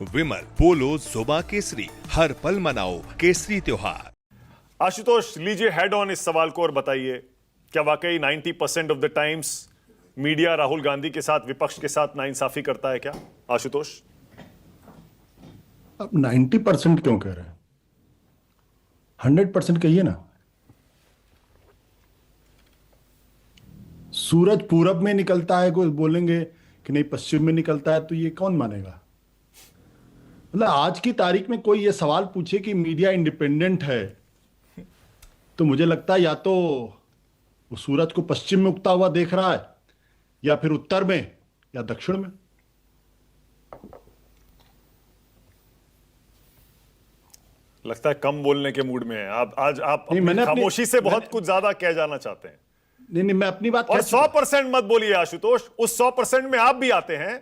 विमल पोलो जुबा केसरी, हर पल मनाओ केसरी त्योहार। आशुतोष, लीजिए हेड ऑन इस सवाल को और बताइए, क्या वाकई 90% of the times media Rahul Gandhi के साथ, विपक्ष के साथ नाइंसाफी करता है क्या? आशुतोष, अब 90% क्यों कह रहे हैं? 100% कहिए ना। सूरज पूरब में निकलता है, कोई बोलेंगे कि नहीं पश्चिम में निकलता है, तो ये कौन मानेगा? मतलब आज की तारीख में कोई ये सवाल पूछे कि मीडिया इंडिपेंडेंट है, तो मुझे लगता है या तो वो सूरज को पश्चिम में उगता हुआ देख रहा है, या फिर उत्तर में, या दक्षिण में। लगता है कम बोलने के मूड में है आप आज। आप नहीं, अपनी खामोशी से बहुत कुछ ज्यादा कह जाना चाहते हैं। नहीं, मैं अपनी बात और कह चुका। 100% मत बोलिए आशुतोष, उस 100% में आप भी आते हैं,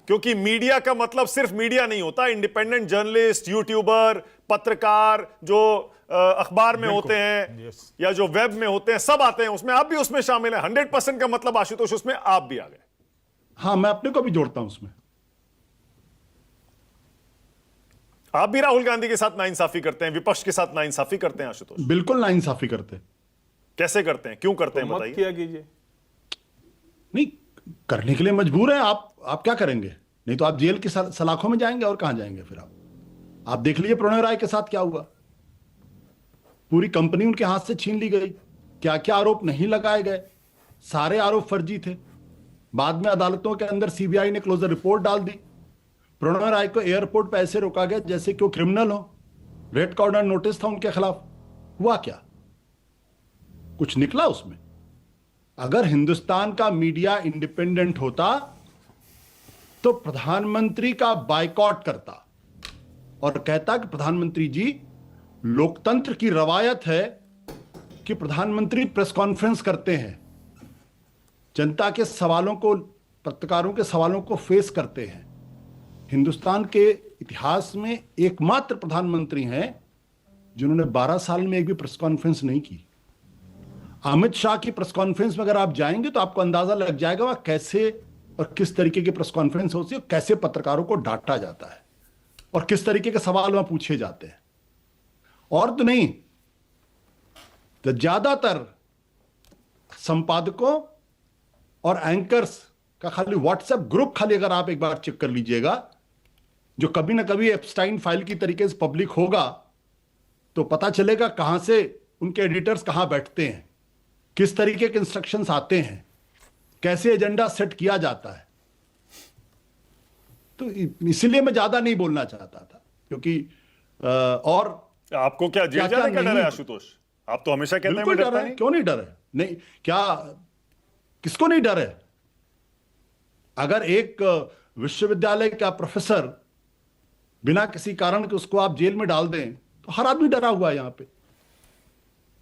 क्योंकि मीडिया का मतलब सिर्फ मीडिया नहीं होता। इंडिपेंडेंट जर्नलिस्ट, यूट्यूबर, पत्रकार जो अखबार में होते हैं या जो वेब में होते हैं, सब आते हैं उसमें, आप भी उसमें शामिल हैं। 100% का मतलब आशुतोष उसमें आप भी आ गए। हाँ, मैं अपने को भी जोड़ता हूं उसमें। आप भी राहुल गांधी के साथ नाइंसाफी करते हैं, विपक्ष के साथ नाइंसाफी करते हैं आशुतोष? बिल्कुल नाइंसाफी करते। कैसे करते हैं, क्यों करते हैं, मत बताइए। किया कीजिए। नहीं, करने के लिए मजबूर हैं आप क्या करेंगे? नहीं तो आप जेल की सलाखों में जाएंगे, और कहां जाएंगे फिर आप देख लीजिए प्रणय राय के साथ क्या हुआ। पूरी कंपनी उनके हाथ से छीन ली गई। क्या क्या आरोप नहीं लगाए गए, सारे आरोप फर्जी थे। बाद में अदालतों के अंदर सीबीआई ने क्लोजर रिपोर्ट डाल दी। प्रणय राय को एयरपोर्ट पर ऐसे रोका गया जैसे कि वो क्रिमिनल हो। रेड कॉर्नर नोटिस था उनके खिलाफ। हुआ क्या? कुछ निकला उसमें? अगर हिंदुस्तान का मीडिया इंडिपेंडेंट होता तो प्रधानमंत्री का बायकॉट करता और कहता कि प्रधानमंत्री जी, लोकतंत्र की रवायत है कि प्रधानमंत्री प्रेस कॉन्फ्रेंस करते हैं, जनता के सवालों को, पत्रकारों के सवालों को फेस करते हैं। हिंदुस्तान के इतिहास में एकमात्र प्रधानमंत्री हैं जिन्होंने 12 साल में एक भी प्रेस कॉन्फ्रेंस नहीं की। अमित शाह की प्रेस कॉन्फ्रेंस में अगर आप जाएंगे तो आपको अंदाजा लग जाएगा वह कैसे और किस तरीके की प्रेस कॉन्फ्रेंस होती है, कैसे पत्रकारों को डांटा जाता है और किस तरीके के सवाल वहां पूछे जाते हैं। और तो नहीं, तो ज्यादातर संपादकों और एंकर्स का खाली व्हाट्सएप ग्रुप, खाली अगर आप एक बार चेक कर लीजिएगा, जो कभी ना कभी एप्स्टाइन फाइल की तरीके से पब्लिक होगा, तो पता चलेगा कहां से उनके एडिटर्स कहां बैठते हैं, किस तरीके के इंस्ट्रक्शंस आते हैं, कैसे एजेंडा सेट किया जाता है। तो इसीलिए मैं ज्यादा नहीं बोलना चाहता था, क्योंकि और आपको क्या जेल जाने का डर है आशुतोष? आप तो हमेशा कहते हैं मैं डरता नहीं। क्यों नहीं डर है? नहीं, क्या किसको नहीं डर है? अगर एक विश्वविद्यालय का प्रोफेसर बिना किसी कारण के उसको आप जेल में डाल दें, तो हर आदमी डरा हुआ है यहां पे।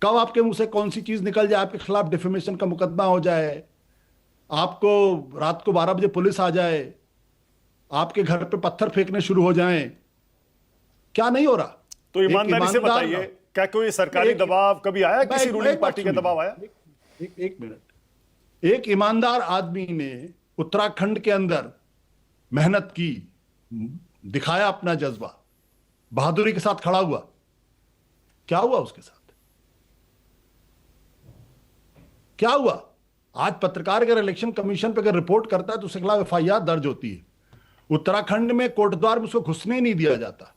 कब आपके मुंह से कौन सी चीज निकल जाए, आपके खिलाफ डिफेमेशन का मुकदमा हो जाए, आपको रात को 12 बजे पुलिस आ जाए, आपके घर पे पत्थर फेंकने शुरू हो जाएं, क्या नहीं हो रहा? तो ईमानदारी से बताइए, क्या कोई सरकारी दबाव कभी आया, किसी रूलिंग पार्टी का दबाव आया? एक मिनट। एक ईमानदार आदमी ने उत्तराखंड के अंदर मेहनत की, दिखाया अपना जज्बा, बहादुरी के साथ खड़ा हुआ। क्या हुआ उसके साथ? क्या हुआ? आज पत्रकार अगर इलेक्शन कमीशन पे अगर रिपोर्ट करता है तो उसके खिलाफ एफआईआर दर्ज होती है। उत्तराखंड में कोटद्वार में उसको घुसने ही नहीं दिया जाता।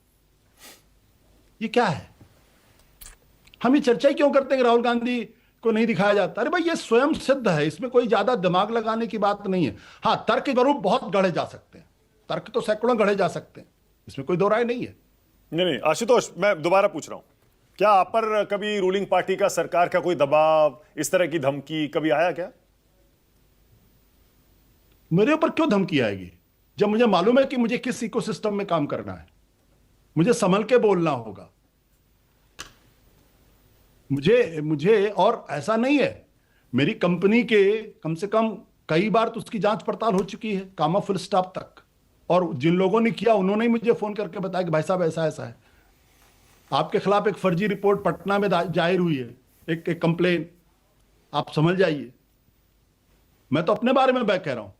ये क्या है? हम ये चर्चा ही क्यों करते हैं कि राहुल गांधी को नहीं दिखाया जाता? अरे भाई, ये स्वयं सिद्ध है, इसमें कोई ज्यादा दिमाग लगाने की बात नहीं है। हाँ, तर्क के स्वरूप बहुत गढ़े जा सकते हैं, तर्क तो सैकड़ों गढ़े जा सकते हैं, इसमें कोई दो राय नहीं है। नहीं, आशुतोष, मैं दोबारा पूछ रहा हूं, क्या आप पर कभी रूलिंग पार्टी का, सरकार का कोई दबाव, इस तरह की धमकी कभी आया क्या? मेरे ऊपर क्यों धमकी आएगी, जब मुझे मालूम है कि मुझे किस इकोसिस्टम में काम करना है। मुझे संभल के बोलना होगा। मुझे और ऐसा नहीं है, मेरी कंपनी के कम से कम कई बार तो उसकी जांच पड़ताल हो चुकी है, कामा फुल स्टॉप तक। और जिन लोगों ने किया उन्होंने ही मुझे फोन करके बताया कि भाई साहब ऐसा ऐसा है, आपके खिलाफ एक फर्जी रिपोर्ट पटना में जाहिर हुई है, एक कंप्लेन, आप समझ जाइए। मैं तो अपने बारे में मैं कह रहा हूं,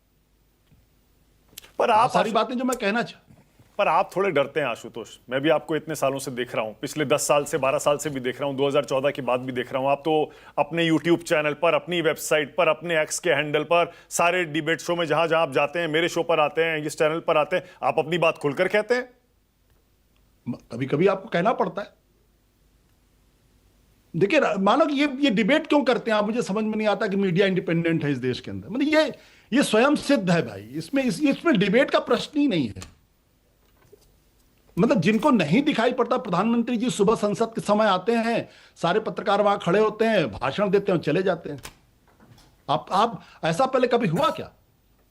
पर आप सारी बातें जो मैं कहना चाहता पर आप थोड़े डरते हैं आशुतोष, मैं भी आपको इतने सालों से देख रहा हूं, पिछले 10 साल से 12 साल से भी देख रहा हूं, 2014 की बात भी देख रहा हूं। आप तो अपने YouTube चैनल पर, अपनी वेबसाइट पर, अपने एक्स के हैंडल पर, सारे डिबेट शो में जहां जहां आप जाते हैं, मेरे शो पर आते हैं, इस चैनल पर आते हैं, आप अपनी बात खुलकर कहते हैं। कभी कभी आपको कहना पड़ता है। देखिए, मानो कि ये डिबेट क्यों करते हैं आप, मुझे समझ में नहीं आता कि मीडिया इंडिपेंडेंट है इस देश के अंदर। मतलब ये स्वयं सिद्ध है भाई, इसमें डिबेट का प्रश्न ही नहीं है। मतलब जिनको नहीं दिखाई पड़ता, प्रधानमंत्री जी सुबह संसद के समय आते हैं, सारे पत्रकार वहां खड़े होते हैं, भाषण देते हैं और चले जाते हैं। आप ऐसा पहले कभी हुआ क्या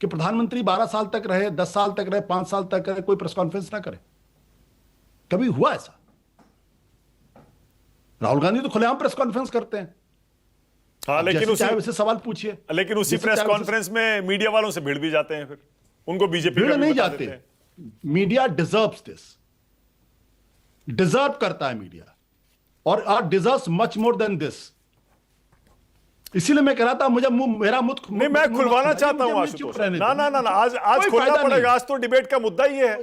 कि प्रधानमंत्री 12 साल तक रहे, 10 साल तक रहे, 5 साल तक रहे, कोई प्रेस कॉन्फ्रेंस ना करे? कभी हुआ ऐसा? राहुल गांधी तो खुलेआम प्रेस कॉन्फ्रेंस करते हैं। हाँ, लेकिन चाहे उसे सवाल पूछिए, लेकिन उसी प्रेस कॉन्फ्रेंस में मीडिया वालों से भिड़ भी जाते हैं, फिर उनको बीजेपी भिड़ नहीं जाते। मीडिया डिजर्व्स दिस, डिजर्व करता है मीडिया, और deserves much more than this. इसीलिए मैं कह रहा था, मेरा मुख नहीं, मैं खुलवाना चाहता हूं आशुतोष। ना, आज खोलना पड़ेगा। आज तो डिबेट का मुद्दा ही है।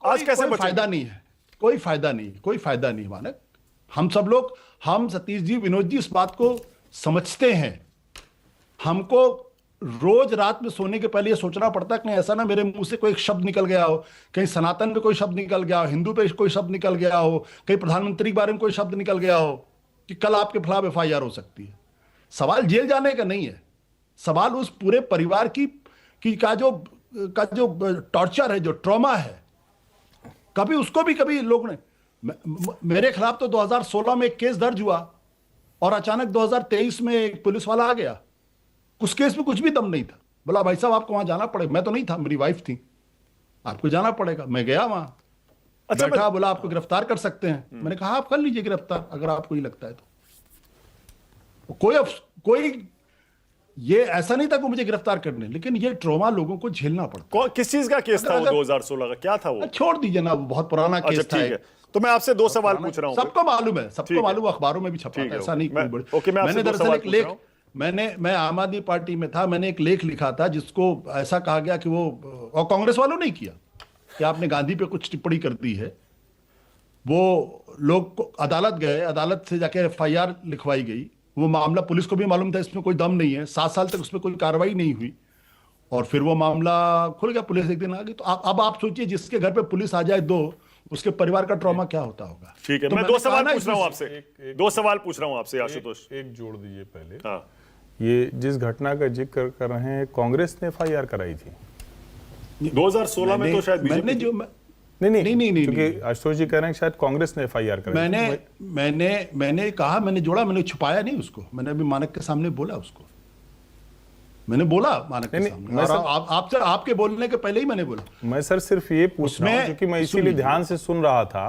आज कैसे कोई फायदा नहीं है, कोई फायदा नहीं मानक। हम सब लोग, हम सतीश जी, विनोद जी, इस बात को समझते हैं। हमको रोज रात में सोने के पहले ये सोचना पड़ता है कि ऐसा ना मेरे मुंह से कोई शब्द निकल गया हो, कहीं सनातन पे कोई शब्द निकल गया हो, हिंदू पे कोई शब्द निकल गया हो, कहीं प्रधानमंत्री के बारे में कोई शब्द निकल गया हो कि कल आपके खिलाफ FIR हो सकती है। सवाल जेल जाने का नहीं है, सवाल उस पूरे परिवार की का जो टॉर्चर है, जो ट्रॉमा है। कभी उसको भी कभी लोग ने, मेरे खिलाफ तो 2016 में एक केस दर्ज हुआ और अचानक 2023 में एक पुलिस वाला आ गया। उस केस में कुछ भी दम नहीं था। बोला भाई साहब आपको वहां जाना पड़ेगा। मैं तो नहीं था, मेरी वाइफ थी। आपको जाना पड़ेगा। मैं गया वहां, अच्छा, बैठा, बोला आपको गिरफ्तार कर सकते हैं। मैंने कहा आप कर लीजिए गिरफ्तार, अगर आपको ही लगता है तो। कोई ये ऐसा नहीं था कि मुझे गिरफ्तार करने, लेकिन ये ट्रॉमा लोगों को झेलना पड़ता। किस चीज का केस था वो? 2016 का क्या था वो? छोड़ दीजिए ना, बहुत पुराना केस था। तो मैं आपसे 2 सवाल पूछ रहा हूं। सबको मालूम है, अखबारों में भी छपा था, ऐसा नहीं कोई बड़ी। मैंने दरअसल एक लेख, मैं आम आदमी पार्टी में था, मैंने एक लेख लिखा था जिसको ऐसा कहा गया कि वो, और कांग्रेस वालों ने किया, कि आपने गांधी पे कुछ टिप्पणी कर दी है। वो लोग अदालत गए, अदालत से जाके FIR लिखवाई गई। वो मामला पुलिस को भी मालूम था इसमें कोई दम नहीं है, 7 साल तक उसमें कोई कार्रवाई नहीं हुई, और फिर वो मामला खुल गया, पुलिस एक दिन आ गई। तो अब आप सोचिए, जिसके घर पे पुलिस आ जाए 2, उसके परिवार का ट्रॉमा क्या होता होगा। ठीक है, तो मैं 2 सवाल पूछ रहा हूं आपसे, 2 सवाल पूछ रहा हूं आपसे आशुतोष। एक जोड़ दीजिए पहले। हाँ, ये जिस घटना का जिक्र कर रहे हैं, कांग्रेस ने FIR कराई थी 2016 में, तो शायद नहीं, क्योंकि आशुतोष जी कह रहे हैं शायद कांग्रेस ने FIR कराई। मैंने कहा, मैंने जोड़ा, मैंने छुपाया नहीं उसको। मैंने अभी मानक के सामने बोला उसको, मैंने बोला मानक के सामने, और आपके बोलने के पहले ही मैंने बोला। मैं सर सिर्फ ये पूछ रहा हूं, क्योंकि मैं इसीलिए ध्यान से सुन रहा था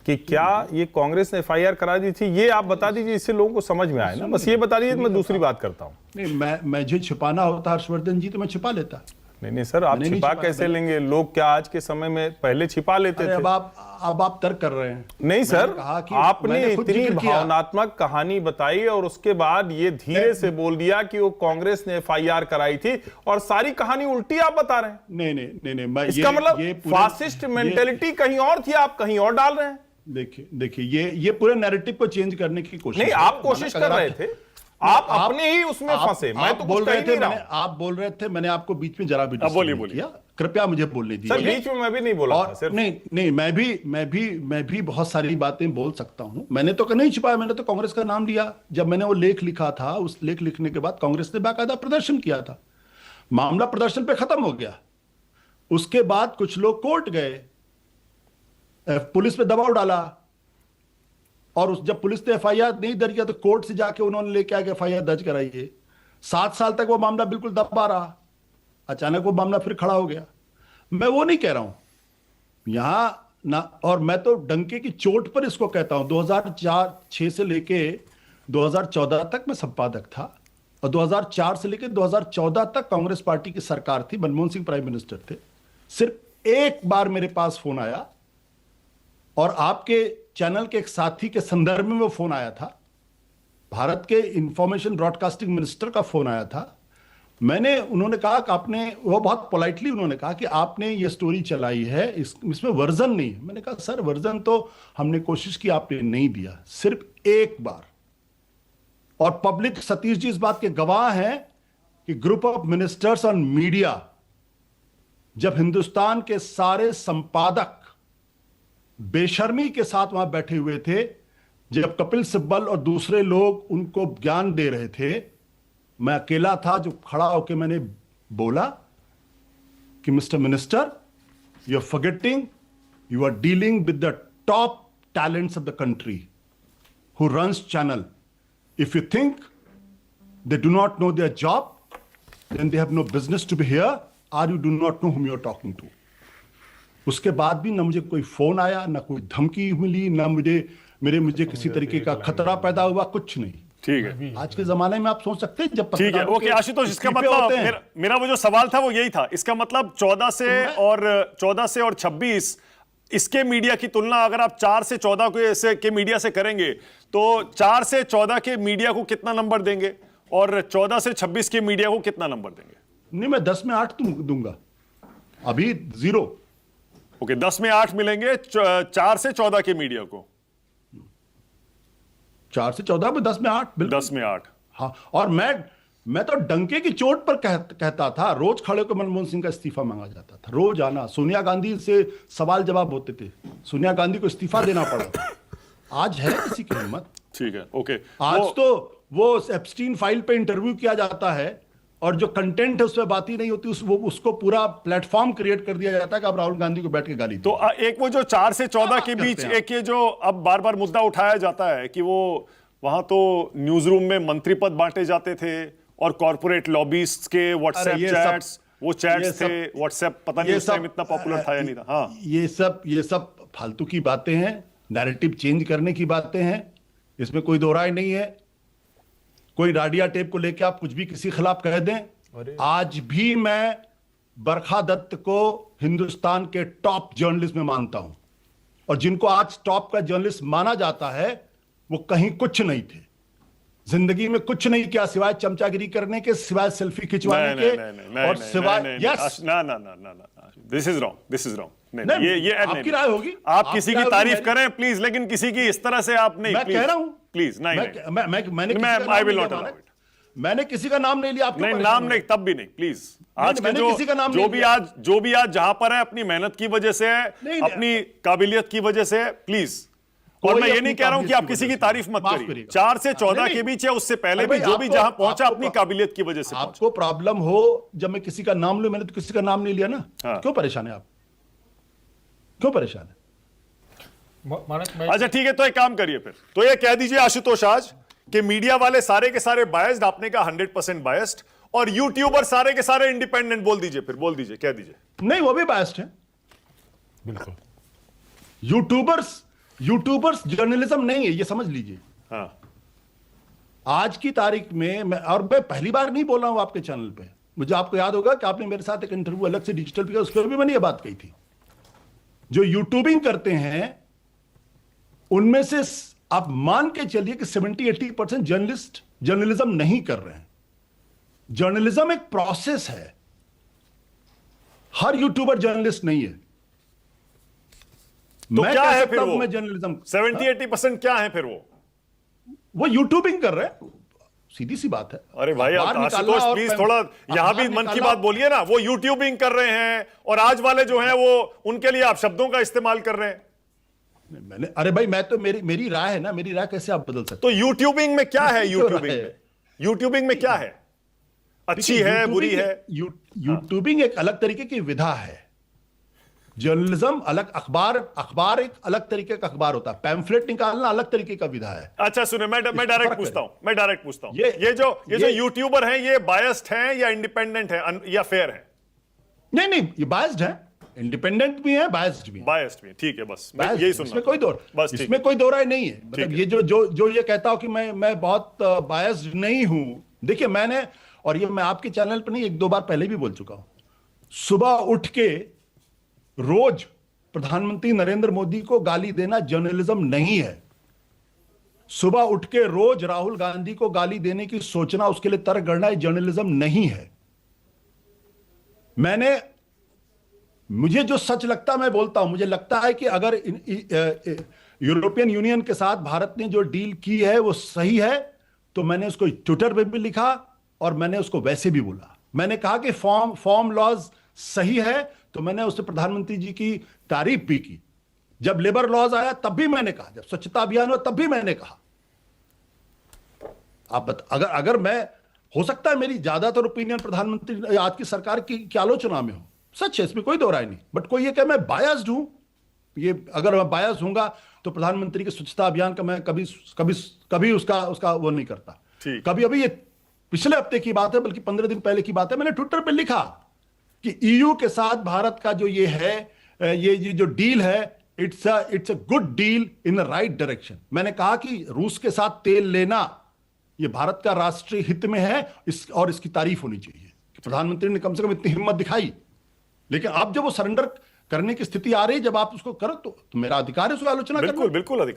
कि क्या ये कांग्रेस ने FIR करा दी थी, ये आप बता दीजिए, इससे लोगों को समझ में आए ना। बस ये बता दीजिए, मैं दूसरी बात करता हूं। नहीं, मुझे छिपाना होता हर्षवर्धन जी, तो मैं छिपा लेता। नहीं सर, आप छिपा कैसे लेंगे? लोग क्या आज के समय में पहले छिपा लेते थे? अब आप तर्क कर रहे हैं। नहीं सर, आपने इतनी भावनात्मक कहानी बताई और उसके बाद ये धीरे से बोल दिया कि वो कांग्रेस ने FIR कराई थी, और सारी कहानी उल्टी आप बता रहे हैं। नहीं, इसका मतलब फासिस्ट मेंटेलिटी कहीं और थी, आप कहीं और डाल रहे हैं। देखिए, ये पूरे नैरेटिव को चेंज करने की कोशिश नहीं, आप कोशिश कर रहे थे, आप अपने ही उसमें फंसे। मैं तो बोल रहे थे, आप बोल रहे थे, मैंने आपको बीच में जरा भी बोलिए, कृपया मुझे बोलने दीजिए। सर बीच में मैं भी नहीं बोला था सिर्फ। नहीं, मैं भी बहुत सारी बातें बोल सकता हूं। मैंने तो नहीं छिपाया, मैंने तो कांग्रेस का नाम लिया। जब मैंने वो लेख लिखा था, उस लेख लिखने के बाद कांग्रेस ने बाकायदा प्रदर्शन किया था। मामला प्रदर्शन पे खत्म हो गया। उसके बाद कुछ लोग कोर्ट गए, पुलिस पे दबाव डाला, और जब पुलिस ने FIR नहीं दर्ज किया तो कोर्ट से जाके उन्होंने लेके आके FIR दर्ज कराई। 7 साल तक वो मामला बिल्कुल दबा रहा, अचानक वो मामला फिर खड़ा हो गया। मैं वो नहीं कह रहा हूं यहां ना, और मैं तो डंके की चोट पर इसको कहता हूं। 2004-06 से लेके 2014 तक मैं संपादक था, और 2004 से लेके 2014 तक कांग्रेस पार्टी की सरकार थी, मनमोहन सिंह प्राइम मिनिस्टर थे। सिर्फ एक बार मेरे पास फोन आया, और आपके चैनल के एक साथी के संदर्भ में वो फोन आया था। भारत के इंफॉर्मेशन ब्रॉडकास्टिंग मिनिस्टर का फोन आया था। उन्होंने कहा कि आपने, वो बहुत पोलाइटली उन्होंने कहा कि आपने ये स्टोरी चलाई है, इसमें वर्जन नहीं है। मैंने कहा सर वर्जन तो हमने कोशिश की, आपने नहीं दिया, सिर्फ एक बार। और पब्लिक, सतीश जी इस बात के गवाह हैं कि group of ministers on media, जब हिंदुस्तान के सारे संपादक बेशर्मी के साथ वहां बैठे हुए थे, जब कपिल सिब्बल और दूसरे लोग उनको ज्ञान दे रहे थे, मैं अकेला था जो खड़ा होकर मैंने बोला कि mister minister, you are forgetting, you are dealing with the top talents of the country who runs channel. If you think they do not know their job, then they have no business to be here, or you do not know whom you are talking to. उसके बाद भी ना मुझे कोई phone आया, ना कोई धमकी मिली, ना मुझे किसी तरीके का खतरा पैदा हुआ, कुछ नहीं। ठीक है, आज के जमाने में आप सोच सकते हैं जब, ठीक है, ओके आशुतोष, इसका मतलब मेरा वो जो सवाल था वो यही था। इसका मतलब 14 से और 26 इसके मीडिया की तुलना अगर आप 4 से 14 के मीडिया से करेंगे तो 4 से 14 के मीडिया को कितना नंबर देंगे और 14 से 26 के मीडिया को कितना नंबर देंगे? नहीं, मैं 10 में 8 दूंगा, अभी 0। ओके, 10 में 8 मिलेंगे 4 से 14 के मीडिया को। 4 से 14 में 10 में 8, बिल्कुल 10 में 8। हाँ, और मैं तो डंके की चोट पर कहता था, रोज खड़े होकर मनमोहन सिंह का इस्तीफा मांगा जाता था, रोज आना, सोनिया गांधी से सवाल जवाब होते थे, सोनिया गांधी को इस्तीफा देना पड़ा। आज है किसी की हिम्मत? ठीक है, ओके। आज तो वो एप्स्टीन फाइल पे इंटरव्यू किया जाता है और जो कंटेंट है उस पर बात ही नहीं होती, उसको पूरा प्लेटफॉर्म क्रिएट कर दिया जाता है कि अब राहुल गांधी को बैठ के गाली। तो एक वो जो 4 से 14 के बीच एक ये जो अब बार बार मुद्दा उठाया जाता है कि वो वहां तो न्यूज रूम में मंत्री पद बांटे जाते थे और कॉर्पोरेट लॉबीज के व्हाट्सएप चैट्स, वो चैट्स थे व्हाट्सएप, पता नहीं उस टाइम इतना पॉपुलर था या नहीं था। हाँ, ये सब फालतू की बातें हैं, नैरेटिव चेंज करने की बातें हैं, इसमें कोई दो राय नहीं है। कोई राडिया टेप को लेकर आप कुछ भी किसी खिलाफ कह दें। आज भी मैं बरखा दत्त को हिंदुस्तान के टॉप जर्नलिस्ट में मानता हूं, और जिनको आज टॉप का जर्नलिस्ट माना जाता है वो कहीं कुछ नहीं थे, जिंदगी में कुछ नहीं किया सिवाय चमचागिरी करने के, सिवाय सेल्फी खिंचवाने के, और सिवाय यस ना दिस इज रॉन्ग। ये आपकी राय होगी, आप किसी की तारीफ करें प्लीज, लेकिन किसी की इस तरह से आप नहीं। मैं कह रहा हूं प्लीज, मैंने किसी का नाम नहीं लिया, आपके नहीं नाम नहीं, तब भी नहीं प्लीज। आज के जो भी आज जहां पर है अपनी मेहनत की वजह से है, अपनी काबिलियत की वजह से है, प्लीज। और मैं ये नहीं कह रहा हूं कि आप किसी की तारीफ मत करिए। 4 से 14 के बीच है, उससे पहले भी जो भी जहां पहुंचा अपनी काबिलियत की वजह से। आपको प्रॉब्लम हो जब मैं किसी का नाम लूं, मैंने तो किसी का नाम नहीं लिया ना। क्यों परेशान है आप? क्यों परेशान है? अच्छा ठीक है, तो एक काम करिए फिर, तो ये कह दीजिए आशुतोष आज कि मीडिया वाले सारे के सारे बायस्ड, आपने कहा 100% बायस्ड, और यूट्यूबर सारे के सारे इंडिपेंडेंट। बोल दीजिए फिर, बोल दीजिए, कह दीजिए। नहीं, वो भी बायस्ड है, बिल्कुल। यूट्यूबर्स जर्नलिज्म नहीं है, ये समझ लीजिए। हाँ, आज की तारीख में मैं पहली बार नहीं बोल रहा हूं आपके चैनल पे, मुझे आपको याद होगा कि आपने मेरे साथ एक इंटरव्यू अलग से डिजिटल पे किया, उस पर भी मैंने ये बात कही थी। जो यूट्यूबिंग करते हैं उनमें से आप मान के चलिए कि 70-80% जर्नलिज्म नहीं कर रहे हैं। जर्नलिज्म एक प्रोसेस है, हर यूट्यूबर जर्नलिस्ट नहीं है। तो क्या है फिर वो? मैं जर्नलिज्म 70-80% क्या है फिर वो यूट्यूबिंग कर रहे हैं, सीधी सी बात है। अरे भाई आशुतोष प्लीज थोड़ा यहां भी मन की बात बोलिए ना। वो यूट्यूबिंग कर रहे हैं और आज वाले जो हैं वो उनके लिए आप शब्दों का इस्तेमाल कर रहे हैं। अरे भाई मैं तो मेरी राय है ना, मेरी राय कैसे आप बदल सकते? तो यूट्यूबिंग में क्या है? यूट्यूबिंग में क्या है? अच्छी है, बुरी है? यूट्यूबिंग एक अलग तरीके की विधा है, जर्नलिज्म अलग, अखबार एक अलग तरीके का अखबार होता है, पैम्फलेट निकालना अलग तरीके का विधा है। अच्छा सुने, मैं डायरेक्ट पूछता हूं, ये जो यूट्यूबर हैं ये बायस्ड हैं या इंडिपेंडेंट हैं या फेयर हैं? नहीं, ये बायस्ड है, इंडिपेंडेंट भी है, बायस्ड भी है। ठीक है, बस यही सुनना। इसमें कोई दो राय नहीं है। मतलब ये जो ये कहता हूं कि मैं बहुत बायस्ड नहीं हूं, देखिए मैंने, और ये मैं आपके चैनल पर नहीं, 1-2 बार पहले भी बोल चुका हूं, सुबह उठ के रोज प्रधानमंत्री नरेंद्र मोदी को गाली देना जर्नलिज्म नहीं है। सुबह उठ के रोज राहुल गांधी को गाली देने की सोचना, उसके लिए तर्क गढ़ना जर्नलिज्म नहीं है। मुझे जो सच लगता मैं बोलता हूं। मुझे लगता है कि अगर यूरोपियन यूनियन के साथ भारत ने जो डील की है वो सही है, तो मैंने उसको ट्विटर पे भी लिखा और मैंने उसको वैसे भी बोला। मैंने कहा कि फॉर्म लॉज सही है, तो मैंने उससे प्रधानमंत्री जी की तारीफ भी की। जब लेबर लॉज आया तब भी मैंने कहा, जब स्वच्छता अभियान हुआ तब भी मैंने कहा। अगर मैं, हो सकता है मेरी ज्यादातर ओपिनियन प्रधानमंत्री आज की सरकार की आलोचना में हो, सच है, इसमें कोई दो राय नहीं। बट कोई ये कहे मैं बायस्ड हूं, ये अगर मैं बायस्ड हूंगा तो प्रधानमंत्री के स्वच्छता अभियान का मैं कभी उसका वो नहीं करता। कभी अभी ये पिछले हफ्ते की बात है, बल्कि 15 दिन पहले की बात है, मैंने ट्विटर पे लिखा कि ईयू के साथ भारत का जो ये है, ये जो डील है, it's a good deal in the right direction. मैंने कहा कि रूस के साथ तेल लेना ये भारत का राष्ट्रीय हित में है, और इसकी तारीफ होनी चाहिए कि प्रधानमंत्री ने कम से कम इतनी हिम्मत दिखाई। लेकिन अब जब वो सरेंडर करने की स्थिति आ रही, जब आप उसको करो तो मेरा अधिकार है उसकी आलोचना करना। बिल्कुल बिल्कुल अधिकार।